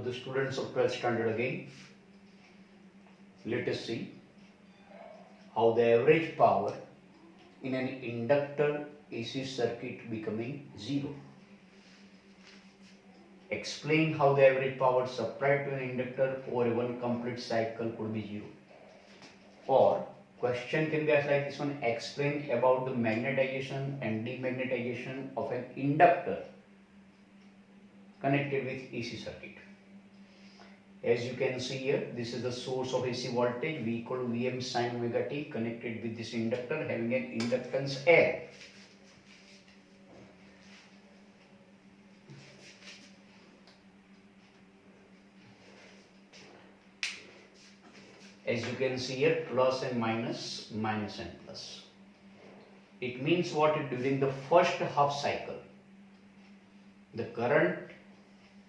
the students of 12th standard again. Let us see how the average power in an inductor AC circuit becoming 0. Explain how the average power supplied to an inductor over one complete cycle could be 0. Or question can be asked like this one: explain about the magnetization and demagnetization of an inductor connected with AC circuit. As you can see here, this is the source of AC voltage V equal to Vm sin omega t connected with this inductor having an inductance L. As you can see here, plus and minus, minus and plus. It means what? During the first half cycle, the current,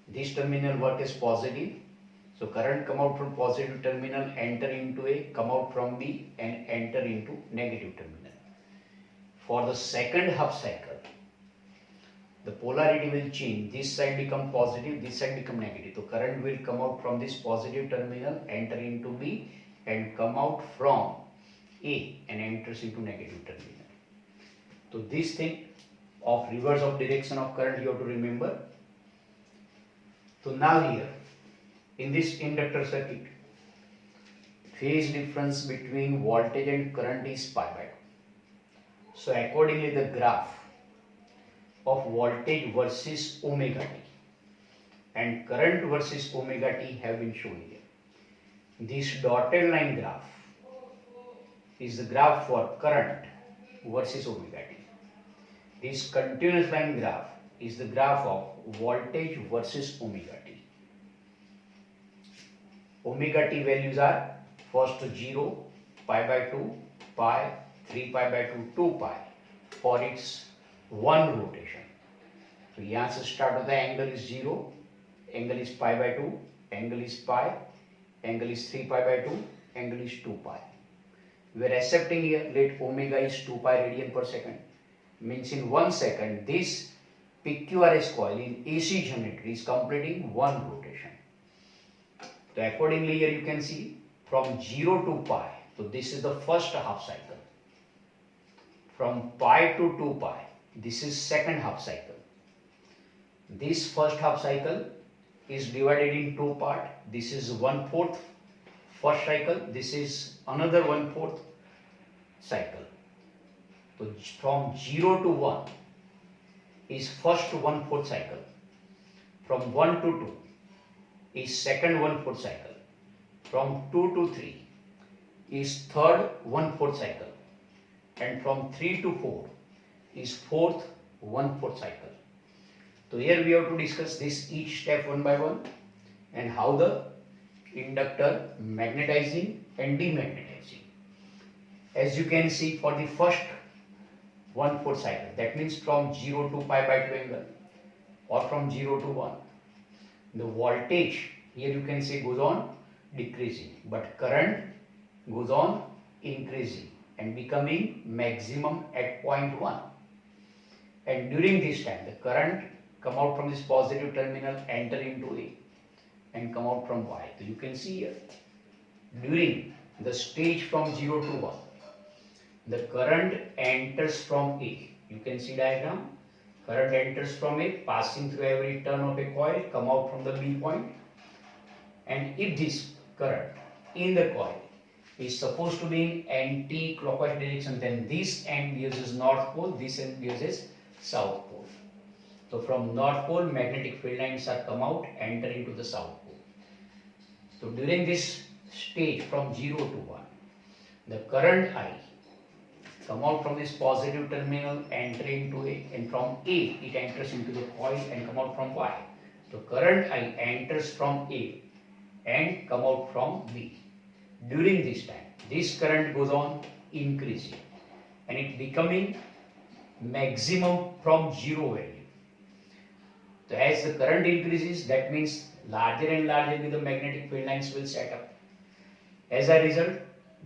this terminal what is positive, so current come out from positive terminal, enter into A, come out from B and enter into negative terminal. For the second half cycle, the polarity will change. This side become positive, this side become negative. So current will come out from this positive terminal, enter into B and come out from A and enters into negative terminal. So this thing of reverse of direction of current you have to remember. So now here in this inductor circuit, phase difference between voltage and current is pi by 2. So accordingly the graph of voltage versus omega t and current versus omega t have been shown here. This dotted line graph is the graph for current versus omega t. This continuous line graph is the graph of voltage versus omega t. Omega t values are first 0, pi by 2, pi, 3 pi by 2, 2 pi for its one rotation. So यहाँ से start होता है, angle is 0, angle is pi by 2, angle is pi, angle is 3 pi by 2, angle is 2 pi. We are accepting here, let omega is 2 pi radian per second. Means in 1 second, this PQRS coil in AC generator is completing one rotation. So accordingly here you can see from 0 to pi, so this is the first half cycle. From pi to 2 pi, this is second half cycle. This first half cycle is divided in two parts. This is 1/4 first cycle, this is another 1/4 cycle. So from 0 to 1 is first 1/4 cycle. From 1 to 2 is second 1/4 cycle. From 2 to 3 is third 1/4 cycle. And from 3 to 4 is fourth 1/4 cycle. So here we have to discuss this each step one by one and how the inductor magnetizing and demagnetizing. As you can see for the first 1/4 cycle, that means from 0 to pi by 2 angle or from 0 to 1, the voltage here you can see goes on decreasing, but current goes on increasing and becoming maximum at point 1. And during this time, the current come out from this positive terminal, enter into A and come out from Y. So you can see here, during the stage from 0 to 1, the current enters from A. You can see diagram. Current enters from A, passing through every turn of a coil, come out from the B point. And if this current in the coil is supposed to be in anti-clockwise direction, then this end uses north pole, this end uses south pole. So from north pole, magnetic field lines are come out, enter into the south pole. So during this stage from 0 to 1, the current I come out from this positive terminal, enter into A, and from A it enters into the coil and come out from Y. So current I enters from A and come out from B. During this time, this current goes on increasing and it becoming maximum from 0 value. So as the current increases, that means larger and larger the magnetic field lines will set up. As a result,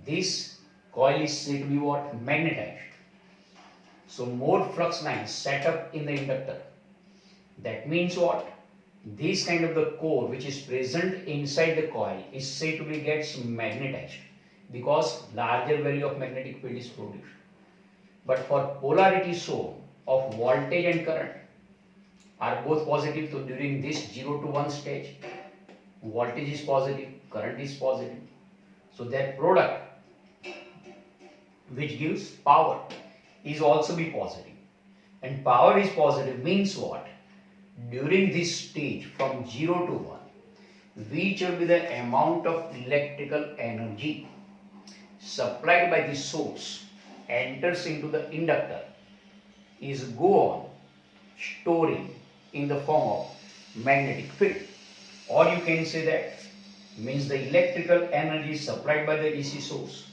this coil is said to be what? Magnetized. So more flux lines set up in the inductor. That means what? this kind of the core which is present inside the coil is said to be gets magnetized because larger value of magnetic field is produced. But for polarity shown of voltage and current are both positive, so during this 0 to 1 stage, voltage is positive, current is positive. So that product which gives power is also be positive. And power is positive means what? During this stage from 0 to 1, which will be the amount of electrical energy supplied by the source enters into the inductor is go on storing in the form of magnetic field. Or you can say that means the electrical energy supplied by the AC source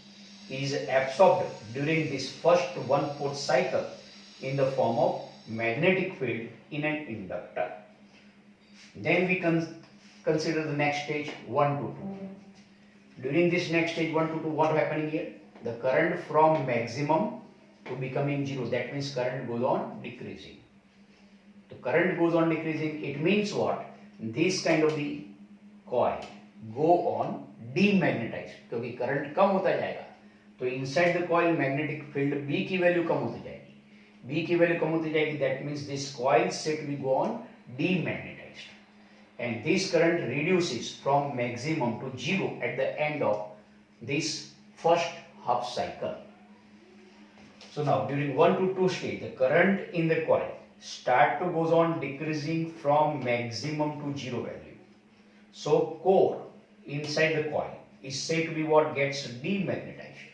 is absorbed during this first 1/4 cycle in the form of magnetic field in an inductor. Then we consider the next stage 1 to 2. During this next stage 1 to 2, what happening here? The current from maximum to becoming 0. That means current goes on decreasing. The current goes on decreasing. It means what? This kind of the coil go on demagnetize क्योंकि current कम होता जाएगा तो inside the coil magnetic field B की value कम होती जाएगी. B की value कम होती जाएगी. That means this coil set will go on demagnetized and this current reduces from maximum to 0 at the end of this first half cycle. So now during 1 to 2 stage, the current in the coil start to goes on decreasing from maximum to 0 value. So core inside the coil is said to be what gets demagnetized.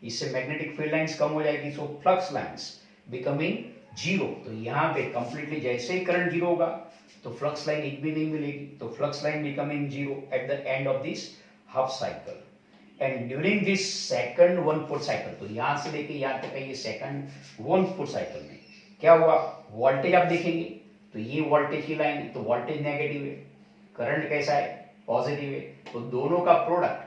इससे magnetic field lines कम हो जाएगी, so flux lines becoming 0. तो यहाँ पे completely जैसे ही current 0 होगा तो flux line एक भी नहीं मिलेगी. तो flux line becoming 0 at the end of this half cycle. And during this second 1/4 cycle, तो यहाँ से लेके यहाँ तक ये सेकंड 1/4 साइकिल में क्या हुआ? वोल्टेज आप देखेंगे तो ये वोल्टेज की लाइन है, तो वोल्टेज नेगेटिव है, करंट कैसा है? पॉजिटिव है. तो दोनों का product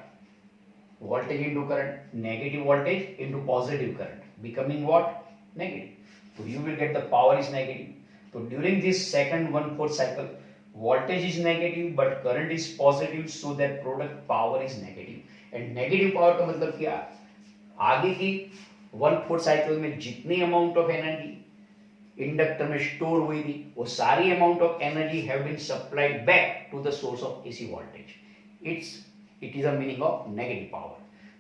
voltage into current, negative voltage into positive current becoming what? Negative. तो you will get the power is negative. तो during this second 1/4 cycle voltage is negative but current is positive, so that product power is negative. And negative power का मतलब क्या? आगे की 1/4 साइकिल में जितनी अमाउंट ऑफ एनर्जी इंडक्टर में स्टोर हुई थी वो सारी amount of energy have been supplied back to the source of AC voltage. It is a meaning of negative power.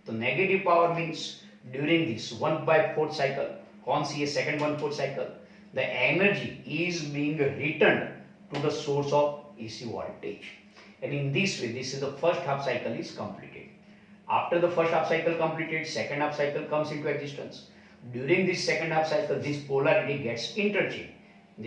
तो negative power means during this 1/4 cycle, कौन सी है? Second 1/4 cycle, the energy is being return to the source of AC voltage. And in this way this is the first half cycle is completed. After the first half cycle completed, second half cycle comes into existence. During this second half cycle, this polarity gets interchanged.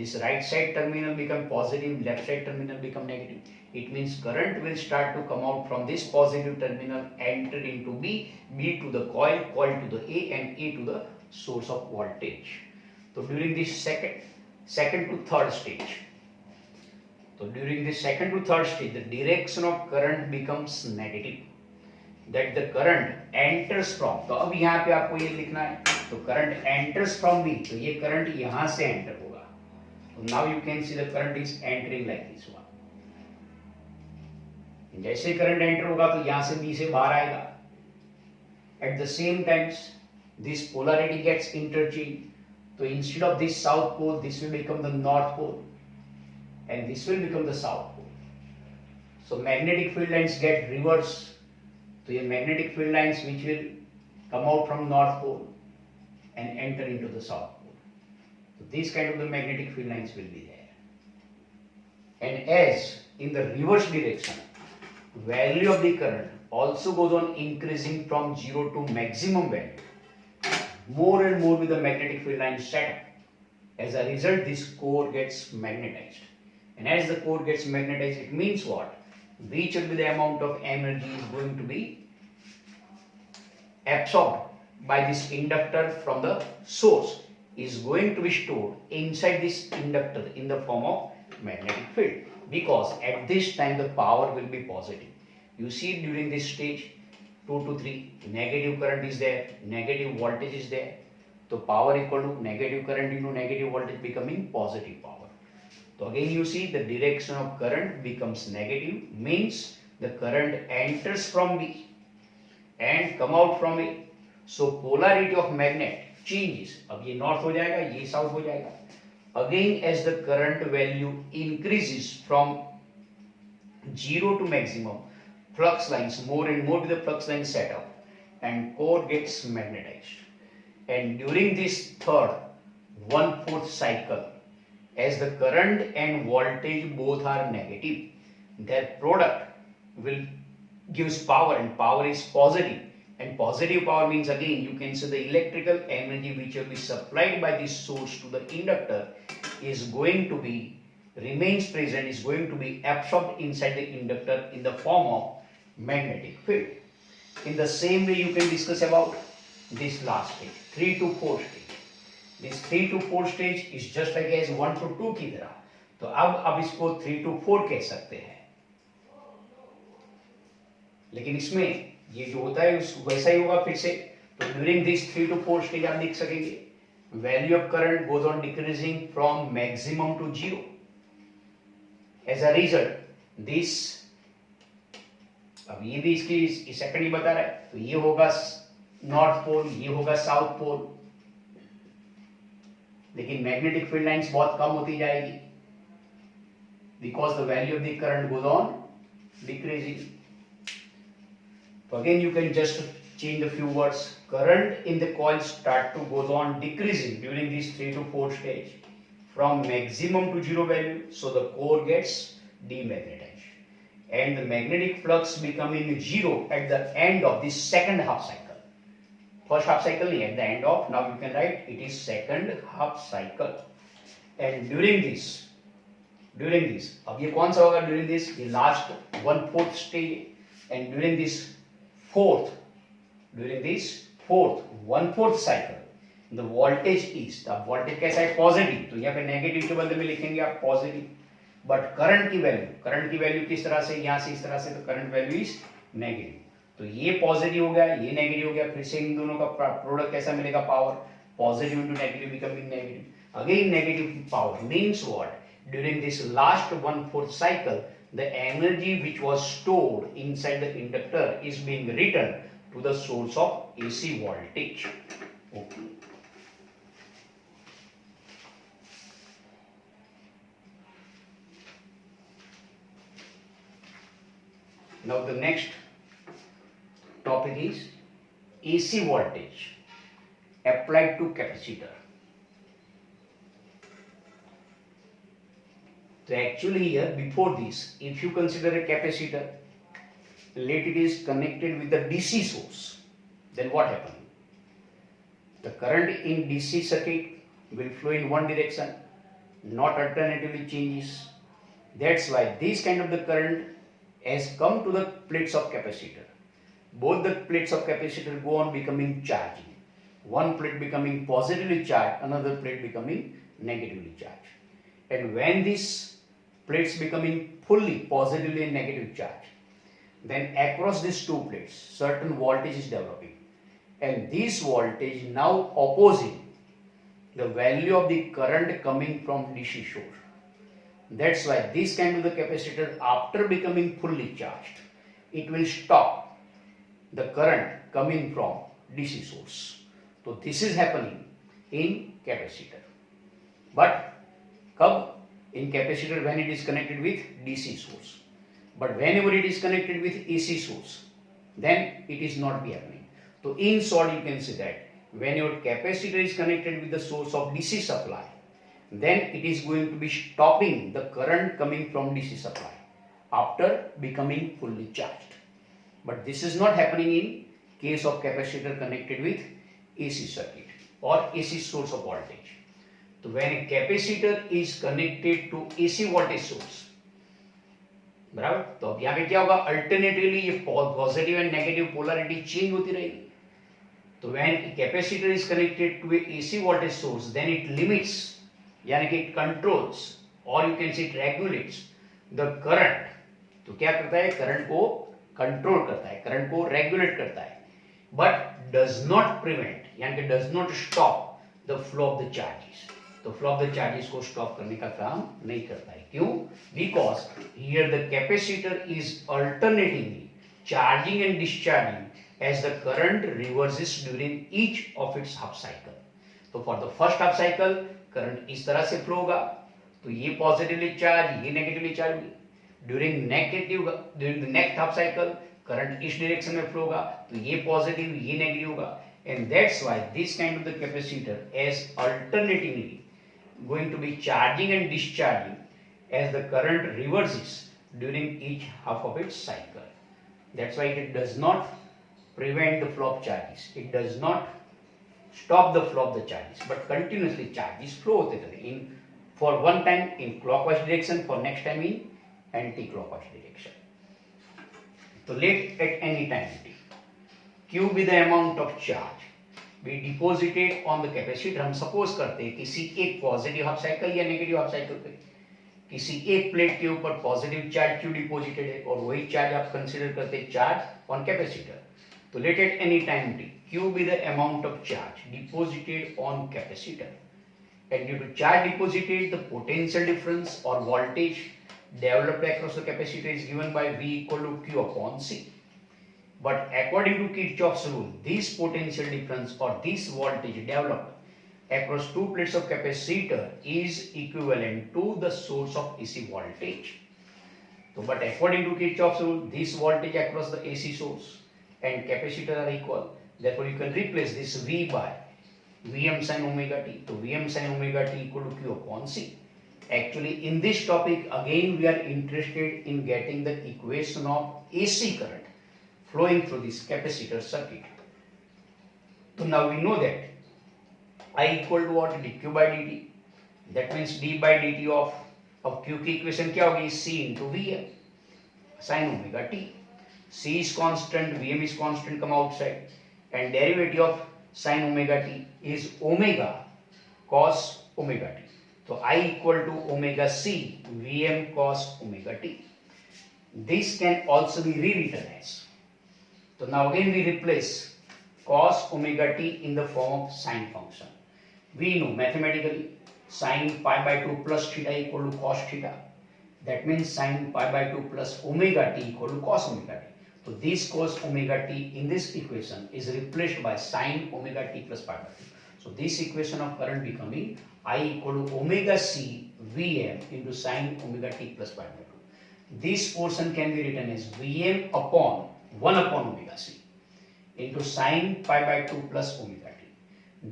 This right side terminal become positive, left side terminal become negative. It means current will start to come out from this positive terminal, enter into B, B to the coil, coil to the A, and A to the source of voltage. So during this second to third stage, the direction of current becomes negative. That the current enters from, तो अब यहाँ पे आपको ये लिखना है, तो current enters from B, तो ये current यहाँ से enter होगा. तो now you can see the current is entering like this one. जैसे current enter होगा तो यहाँ से B से बाहर आएगा. At the same times this polarity gets interchanged. So instead of this south pole, this will become the north pole, and this will become the south pole. So magnetic field lines get reversed. So your magnetic field lines which will come out from north pole and enter into the south pole. So these kind of the magnetic field lines will be there. And as in the reverse direction, value of the current also goes on increasing from 0 to maximum value. More and more with the magnetic field lines set up. As a result, this core gets magnetized. And as the core gets magnetized, it means what? Which will be the amount of energy is going to be absorbed by this inductor from the source is going to be stored inside this inductor in the form of magnetic field, because at this time the power will be positive. You see during this stage 2 to 3 negative current is there, negative voltage is there, so power equal to negative current into negative voltage becoming positive power. तो again you see the direction of current becomes negative, means the current enters from B and come out from A. So polarity of magnet changes. अब ये north हो जाएगा, ये south हो जाएगा. Again as the current value increases from 0 to maximum, flux lines, more and more the flux lines set up and core gets magnetized. And during this third 1/4 cycle, as the current and voltage both are negative, their product will gives power, and power is positive, and positive power means again you can say the electrical energy which will be supplied by this source to the inductor is going to be remains present, is going to be absorbed inside the inductor in the form of magnetic field. In the same way you can discuss about this last stage, 3 to 4 stage. This 3 to 4 stage is just like as 1 to 2 की तरह. तो अब इसको 3 to 4 कह सकते हैं, लेकिन इसमें ये जो होता है वैसा ही होगा फिर से. तो ड्यूरिंग दिस 3 to 4 स्टेज आप लिख सकेंगे value of current goes on decreasing from maximum to 0. As a result this, अब ये भी इसकी सेकंड ही बता रहा है, तो ये होगा नॉर्थ पोल, ये होगा साउथ पोल, लेकिन मैग्नेटिक फील्ड लाइंस बहुत कम होती जाएगी because the value of the current goes on decreasing. So again you can just change the few words. Current in the coil start to goes on decreasing during this 3 to 4 stage from maximum to 0 value. So the core gets demagnetized and the magnetic flux becoming 0 at the end of this second half cycle. First half cycle at the end of, now you can write it is second half cycle. And during this अब ये कौन सा होगा during this, ये last 1/4 stage, and during this fourth 1/4 cycle the voltage is, the voltage कैसा है positive, तो यहाँ पे नेगेटिव के बदले में लिखेंगे आप पॉजिटिव. बट करंट की वैल्यू किस तरह से, यहाँ से इस तरह से, तो करंट वैल्यू इज नेगेटिव. तो ये पॉजिटिव हो गया, ये नेगेटिव हो गया, फिर से इन दोनों का प्रोडक्ट कैसा मिलेगा, power. Positive into negative becoming negative. Again negative power means what, during this last 1/4 cycle the energy which was stored inside the inductor is being returned to the source of AC voltage. Okay. Now the next topic is AC voltage applied to capacitor. So actually here before this, if you consider a capacitor, let it is connected with the DC source, then what happens? The current in DC circuit will flow in one direction, not alternatively changes. That's why this kind of the current has come to the plates of capacitor. Both the plates of capacitor go on becoming charged. One plate becoming positively charged, another plate becoming negatively charged. And when this plates becoming fully positively and negative charge, then across these two plates certain voltage is developing, and this voltage now opposing the value of the current coming from DC source. That's why this kind of the capacitor, after becoming fully charged, it will stop the current coming from DC source. So this is happening in capacitor. But कब, in capacitor when it is connected with DC source. But whenever it is connected with AC source, then it is not be happening. So in short you can say that when your capacitor is connected with the source of DC supply, then it is going to be stopping the current coming from DC supply after becoming fully charged. But this is not happening in case of capacitor connected with AC circuit or AC source of voltage. So when a capacitor is connected to AC voltage source, बराबर, तो अब यहाँ पे क्या होगा, alternatively ये positive and negative polarity change होती रहेगी. तो when capacitor is connected to a AC voltage source, then it limits, यानी कि it controls or you can say it regulates the current. तो क्या करता है, करंट को कंट्रोल करता है, करंट को रेगुलेट करता है, बट does not prevent, यानी कि does not stop the flow of the charges. तो फ्लो ऑफ द चार्जेस को स्टॉप करने का काम नहीं करता है. क्यों? Because here the capacitor is alternatively charging and discharging as the current reverses during each of its half cycle. तो for the first half cycle current इस तरह से फ्लो होगा, तो ये पॉजिटिवली चार्ज, ये negatively charge. During the next half cycle current इस direction में फ्लो होगा, तो ये पॉजिटिव, ये नेगेटिव होगा. And that's why this kind of the capacitor is alternatively going to be charging and discharging as the current reverses during each half of its cycle. That's why it does not prevent the flow of charges. It does not stop the flow of the charges, but continuously charges flow in for one time in clockwise direction, for next time in anti-clockwise direction. So let at any time Q be the amount of charge be deposited on the capacitor. हम suppose करते हैं किसी एक positive half cycle या negative half cycle पे किसी एक plate के ऊपर पॉजिटिव चार्ज Q डिपोजिटेड है, और वही चार्ज आप कंसीडर करते हैं चार्ज ऑन कैपेसिटर. तो let at any time t Q be the amount of charge deposited on capacitor, and due to charge deposited the potential difference or voltage developed across the capacitor is given by V equal to Q upon C. But according to Kirchhoff's rule, this potential difference or this voltage developed across two plates of capacitor is equivalent to the source of AC voltage. So, but according to Kirchhoff's rule, this voltage across the AC source and capacitor are equal. Therefore, you can replace this V by Vm sin omega t. So, Vm sin omega t equal to Q upon C. Actually, in this topic, again we are interested in getting the equation of AC current flowing through this capacitor circuit. So now we know that I equal to what? dq by dt. That means d by dt of q की equation क्या होगी? c into vm sin omega t. c is constant, vm is constant, come outside, and derivative of sin omega t is omega cos omega t. So I equal to omega c vm cos omega t. This can also be rewritten as, so now again we replace cos omega t in the form of sine function. We know mathematically sin pi by 2 plus theta equal to cos theta. That means sin pi by 2 plus omega t equal to cos omega t. So this cos omega t in this equation is replaced by sin omega t plus pi by 2. So this equation of current becoming I equal to omega c Vm into sin omega t plus pi by 2. This portion can be written as Vm upon 1 upon omega c into sin pi by 2 plus omega t.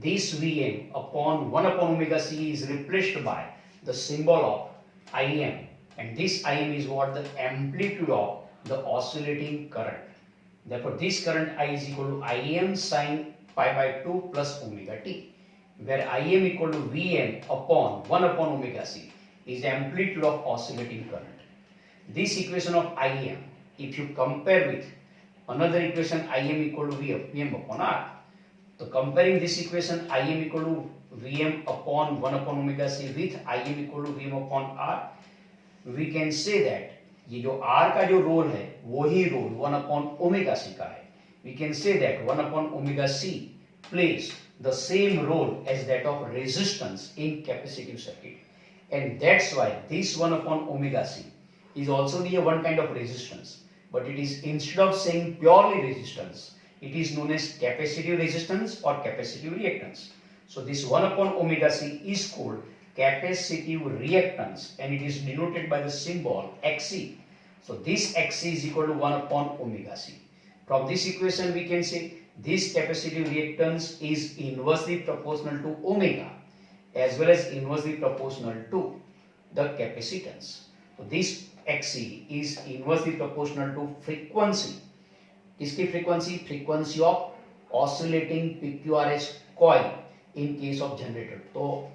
This Vm upon 1 upon omega c is replaced by the symbol of Im, and this Im is what? The amplitude of the oscillating current. Therefore, this current I is equal to Im sin pi by 2 plus omega t, where Im equal to Vm upon 1 upon omega c is amplitude of oscillating current. This equation of Im, if you compare with another equation Im equal to Vm upon R. So comparing this equation Im equal to Vm upon 1 upon omega c with Im equal to Vm upon R, we can say that ये जो R का जो role है वही role 1 upon omega c का है. We can say that 1 upon omega c plays the same role as that of resistance in capacitive circuit, and that's why this 1 upon omega c is also the one kind of resistance. But it is, instead of saying purely resistance, it is known as capacitive resistance or capacitive reactance. So this 1 upon omega c is called capacitive reactance, and it is denoted by the symbol Xc. So this Xc is equal to 1 upon omega c. From this equation we can say this capacitive reactance is inversely proportional to omega as well as inversely proportional to the capacitance. So this Xc is inversely proportional to frequency. किसकी frequency? Frequency of oscillating PQRS coil in case of generator. So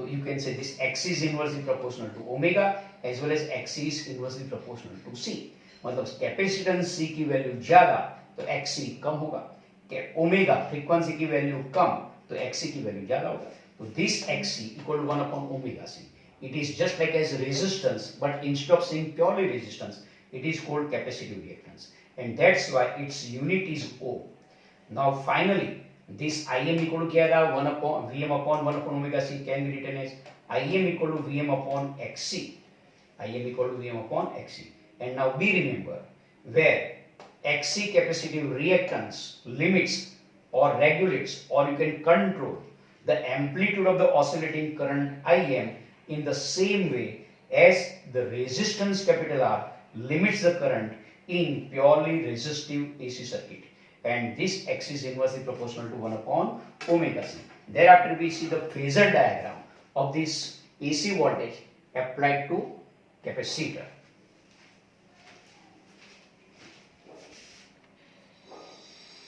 you can say this Xc is inversely proportional to omega as well as Xc is inversely proportional to C. मतलब capacitance C की value ज्यादा तो Xc कम होगा, omega frequency की value कम तो Xc की value ज्यादा होगा. तो this Xc equal to 1 upon omega c. It is just like as resistance, but instead of saying purely resistance, it is called capacitive reactance, and that's why its unit is ohm. Now finally, This Im equal to क्या था 1 upon Vm upon 1 upon omega c can be written as Im equal to Vm upon Xc. Im equal to Vm upon Xc. And now be remember where Xc capacitive reactance limits or regulates or you can control the amplitude of the oscillating current Im in the same way as the resistance capital R limits the current in purely resistive AC circuit. And this X is inversely proportional to 1 upon omega c. Thereafter we see the phasor diagram of this AC voltage applied to capacitor.